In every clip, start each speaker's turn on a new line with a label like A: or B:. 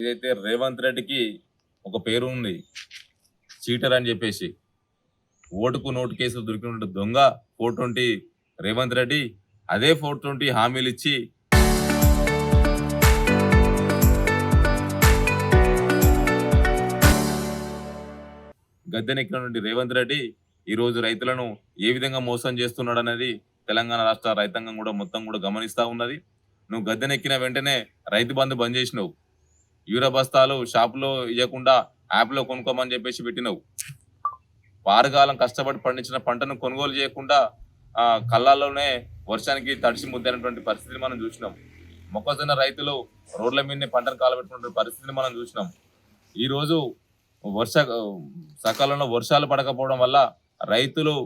A: ఇదైతే రేవంత్ రెడ్డికి ఒక పేరు ఉంది, చీటర్ అని చెప్పేసి. ఓటుకు నోటు కేసులు దొరికినటువంటి దొంగ 420 రేవంత్ రెడ్డి. అదే 420 హామీలు ఇచ్చి గద్దెనెక్కినటువంటి రేవంత్ రెడ్డి ఈరోజు రైతులను ఏ విధంగా మోసం చేస్తున్నాడు అనేది తెలంగాణ రాష్ట్ర రైతాంగం కూడా మొత్తం కూడా గమనిస్తా ఉన్నది. నువ్వు గద్దెనెక్కిన వెంటనే రైతు బంధు బంద్ చేసినావు. యూరియా బస్తాలు షాపులో ఇవ్వకుండా యాప్లో కొనుక్కోమని చెప్పేసి పెట్టినావు. పారుగాలం కష్టపడి పండించిన పంటను కొనుగోలు చేయకుండా కళ్ళాల్లోనే వర్షానికి తడిసి ముద్దైనటువంటి పరిస్థితిని మనం చూసినాం. మొక్కజొన్న రైతులు రోడ్ల మీదనే పంటను కాలబెట్టుకున్న పరిస్థితిని మనం చూసినాం. ఈరోజు సకాలంలో వర్షాలు పడకపోవడం వల్ల రైతులు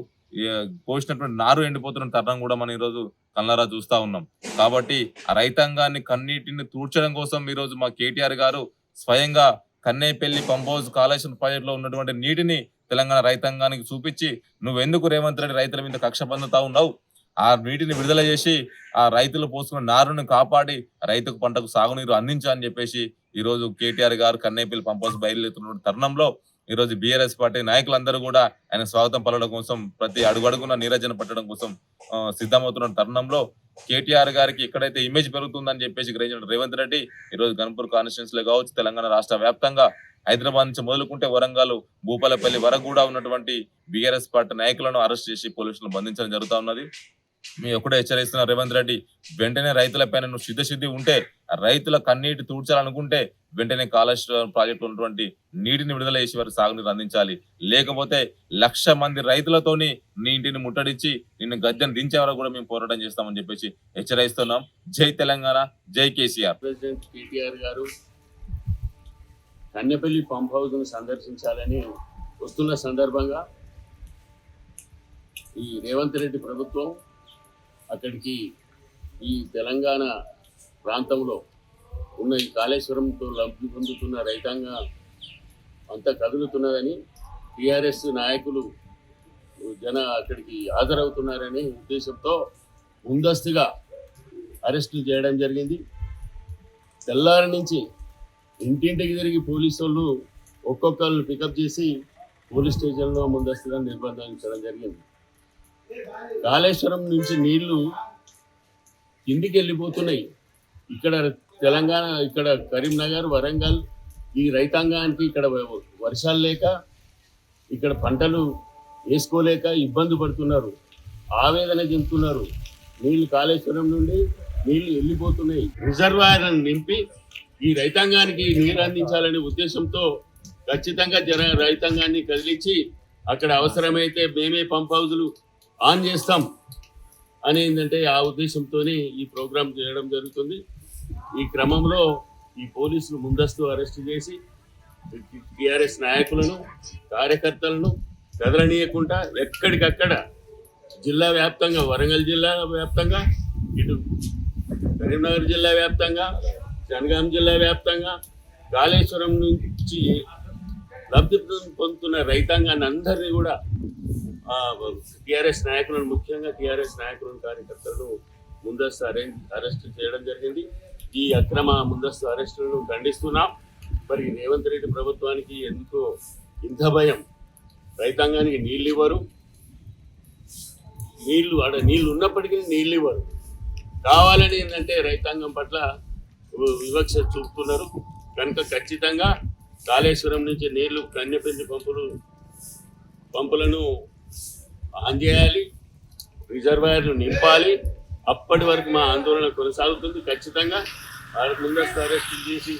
A: పోసినటువంటి నారు ఎండిపోతున్న తరుణం కూడా మనం ఈరోజు కళ్ళారా చూస్తా ఉన్నాం. కాబట్టి ఆ రైతాంగాన్ని కన్నీటిని తూడ్చడం కోసం ఈరోజు మా కేటీఆర్ గారు స్వయంగా Kannepalli pump house Kaleshwaram project లో ఉన్నటువంటి నీటిని తెలంగాణ రైతాంగానికి చూపించి, నువ్వెందుకు రేవంత్ రెడ్డి రైతుల మీద కక్ష పొందుతా ఉన్నావు, ఆ నీటిని విడుదల చేసి ఆ రైతులు పోసుకున్న నారును కాపాడి రైతుకు పంటకు సాగునీరు అందించాలని చెప్పేసి ఈరోజు కేటీఆర్ గారు కన్నేపల్లి పంప్ హౌస్ బయలుదేరుతున్న తరుణంలో ఈరోజు బీఆర్ఎస్ పార్టీ నాయకులందరూ కూడా ఆయన స్వాగతం పలకడం కోసం, ప్రతి అడుగడుగున నీరజన పట్టడం కోసం సిద్ధమవుతున్న తరుణంలో కేటీఆర్ గారికి ఎక్కడైతే ఇమేజ్ పెరుగుతుందని చెప్పేసి గ్రహించిన రేవంత్ రెడ్డి ఈరోజు గన్పూర్ కాన్స్టిట్యూన్సీ లో కావచ్చు, తెలంగాణ రాష్ట్ర వ్యాప్తంగా హైదరాబాద్ నుంచి మొదలుకుంటే వరంగల్ భూపాలపల్లి వరకు కూడా ఉన్నటువంటి బీఆర్ఎస్ పార్టీ నాయకులను అరెస్ట్ చేసి పోలీసులు బంధించడం జరుగుతూ ఉన్నది. మీ ఒకటే హెచ్చరిస్తున్న రేవంత్ రెడ్డి, వెంటనే రైతులపైన నువ్వు సిద్ధశుద్ధి ఉంటే, రైతుల కన్నీటి తూడ్చాలనుకుంటే వెంటనే కాళేశ్వరం ప్రాజెక్టు ఉన్నటువంటి నీటిని విడుదల చేసి వారికి సాగునీరు అందించాలి. లేకపోతే 1,00,000 మంది రైతులతోని నీ ఇంటిని ముట్టడించి నిన్ను గద్దెను దించే వరకు కూడా మేము పోరాటం చేస్తామని చెప్పేసి హెచ్చరిస్తున్నాం. జై తెలంగాణ, జై కేసీఆర్.
B: ప్రెసిడెంట్ కేటీఆర్ గారు కన్నెపల్లి పంప్ హౌస్ ను సందర్శించాలని వస్తున్న సందర్భంగా ఈ రేవంత్ రెడ్డి ప్రభుత్వం అక్కడికి ఈ తెలంగాణ ప్రాంతంలో ఉన్న ఈ కాళేశ్వరంతో లబ్ధి పొందుతున్న రైతాంగం అంతా కదులుతున్నదని, టీఆర్ఎస్ నాయకులు అక్కడికి హాజరవుతున్నారనే ఉద్దేశంతో ముందస్తుగా అరెస్టులు చేయడం జరిగింది. తెల్లారి నుంచి ఇంటింటికి తిరిగి పోలీసు వాళ్ళు ఒక్కొక్కరు పికప్ చేసి పోలీస్ స్టేషన్లో ముందస్తుగా నిర్బంధించడం జరిగింది. కాళేశ్వరం నుంచి నీళ్లు కిందికి వెళ్ళిపోతున్నాయి. ఇక్కడ తెలంగాణ, ఇక్కడ కరీంనగర్, వరంగల్ ఈ రైతాంగానికి ఇక్కడ వర్షాలు లేక, ఇక్కడ పంటలు వేసుకోలేక ఇబ్బంది పడుతున్నారు, ఆవేదన చెందుతున్నారు. నీళ్లు కాళేశ్వరం నుండి నీళ్లు వెళ్ళిపోతున్నాయి. రిజర్వాయర్లను నింపి ఈ రైతాంగానికి నీరు అందించాలనే ఉద్దేశంతో ఖచ్చితంగా రైతాంగాన్ని కదిలించి అక్కడ అవసరమైతే మేమే పంప్ హౌజులు ఆన్ చేస్తాం అని ఏంటంటే ఆ ఉద్దేశంతోనే ఈ ప్రోగ్రాం చేయడం జరుగుతుంది. ఈ క్రమంలో ఈ పోలీసులు ముందస్తు అరెస్ట్ చేసి టీఆర్ఎస్ నాయకులను, కార్యకర్తలను కదలనీయకుండా ఎక్కడికక్కడ జిల్లా వ్యాప్తంగా, వరంగల్ జిల్లా వ్యాప్తంగా, ఇటు కరీంనగర్ జిల్లా వ్యాప్తంగా, జనగాం జిల్లా వ్యాప్తంగా కాళేశ్వరం నుంచి లబ్ధి పొందుతున్న రైతాంగాన్ని అందరినీ కూడా టీఆర్ఎస్ నాయకులను, ముఖ్యంగా టీఆర్ఎస్ నాయకులను, కార్యకర్తలను ముందస్తు అరెస్ట్ చేయడం జరిగింది. ఈ అక్రమ ముందస్తు అరెస్టులను ఖండిస్తున్నాం. మరి రేవంత్ రెడ్డి ప్రభుత్వానికి ఎందుకో ఇంత భయం, రైతాంగానికి నీళ్ళు ఇవ్వరు, నీళ్ళు ఉన్నప్పటికీ నీళ్ళు ఇవ్వరు, కావాలని ఏంటంటే రైతాంగం పట్ల వివక్ష చూపుతున్నారు. కనుక ఖచ్చితంగా కాళేశ్వరం నుంచి నీళ్లు కన్నెపల్లి పంపులను ఆన్ చేయాలి, రిజర్వాయర్లు నింపాలి. అప్పటి వరకు మా ఆందోళన కొనసాగుతుంది. ఖచ్చితంగా వాళ్ళకి ముందస్తు అరెస్టు చేసి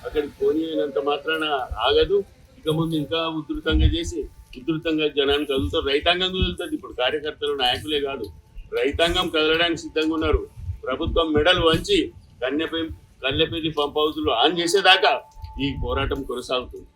B: అక్కడికి పోనీనంత మాత్రాన ఆగదు. ఇక ముందు ఇంకా ఉధృతంగా జనాన్ని కదులుతారు, రైతాంగం కదులుతుంది. ఇప్పుడు కార్యకర్తలు, నాయకులే కాదు, రైతాంగం కదలడానికి సిద్ధంగా ఉన్నారు. ప్రభుత్వం మెడలు వంచి కన్నెపల్లి పంప్ హౌస్లు ఆన్ చేసేదాకా ఈ పోరాటం కొనసాగుతుంది.